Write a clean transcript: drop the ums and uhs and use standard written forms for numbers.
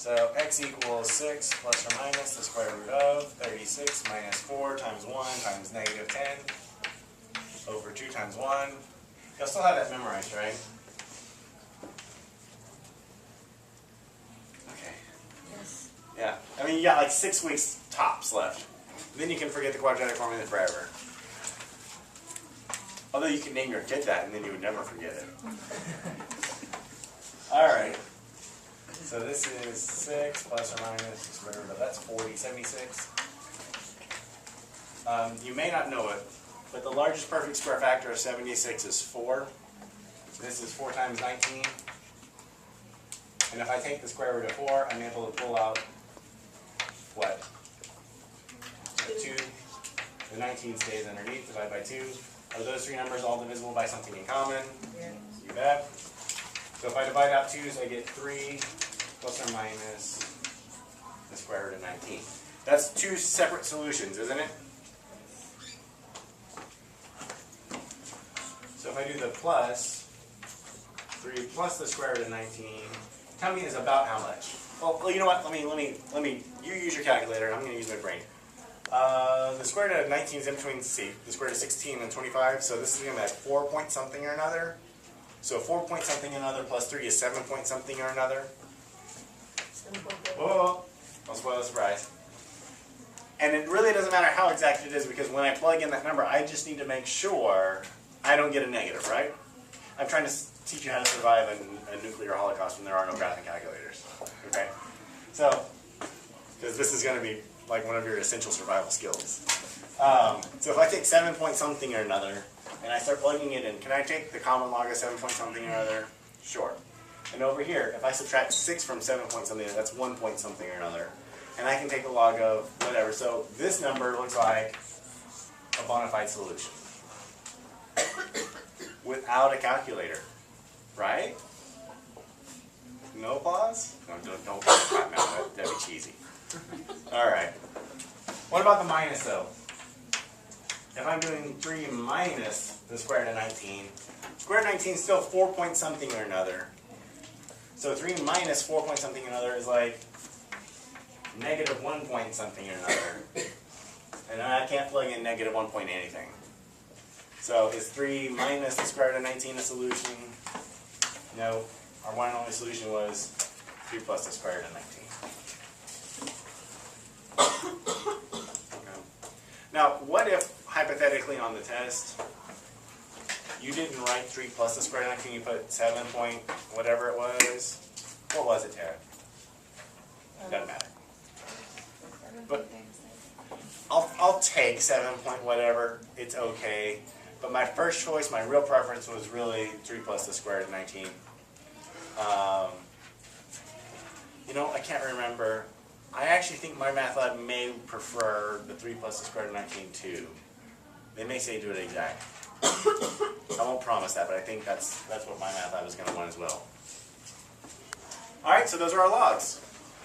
So x equals 6 plus or minus the square root of 36 minus 4 times 1 times negative 10 over 2 times 1. You'll still have that memorized, right? Okay. Yes. Yeah. I mean, you got like 6 weeks tops left. Then you can forget the quadratic formula forever. Although you can name your kid that and then you would never forget it. Alright. So this is 6 plus or minus the square root of, that's 40, 76. You may not know it, but the largest perfect square factor of 76 is 4. This is 4 times 19. And if I take the square root of 4, I'm able to pull out what? 2. The 19 stays underneath, divide by 2. Are those three numbers all divisible by something in common? Yes. You bet. So if I divide out 2's, I get 3 plus or minus the square root of 19. That's two separate solutions, isn't it? So if I do the plus, 3 plus the square root of 19, tell me is about how much? Well, you know what? Let me. You use your calculator, and I'm going to use my brain. The square root of 19 is in between the square root of 16 and 25, so this is going to be like 4 point something or another. So 4 point something or another plus 3 is 7 point something or another. Whoa, don't spoil the surprise. And it really doesn't matter how exact it is, because when I plug in that number, I just need to make sure I don't get a negative, right? I'm trying to teach you how to survive a nuclear holocaust when there are no graphing calculators. Okay? So, because this is going to be like one of your essential survival skills. So if I take 7 point something or another, and I start plugging it in, can I take the common log of 7 point something or another? Sure. And over here, if I subtract 6 from 7 point something, that's 1 point something or another. And I can take the log of whatever. So this number looks like a bona fide solution. Without a calculator. Right? No applause? No, don't clap now. That'd be cheesy. Alright. What about the minus though? If I'm doing 3 minus the square root of 19, square root of 19 is still 4 point something or another. So 3 minus 4 point something or another is like negative 1 point something or another. And I can't plug in negative 1 point anything. So is 3 minus the square root of 19 a solution? No. Our one and only solution was 3 plus the square root of 19. Okay. Now, what if, hypothetically on the test, you didn't write 3 plus the square root of 19, you put 7 point whatever it was? What was it, Tara? Doesn't matter. But I'll take 7 point whatever, it's okay. But my first choice, my real preference was really 3 plus the square root of 19. You know, I can't remember. I actually think my math lab may prefer the 3 plus the square root of 19 too. They may say do it exact. I won't promise that, but I think that's what my math lab is going to want as well. Alright, so those are our logs.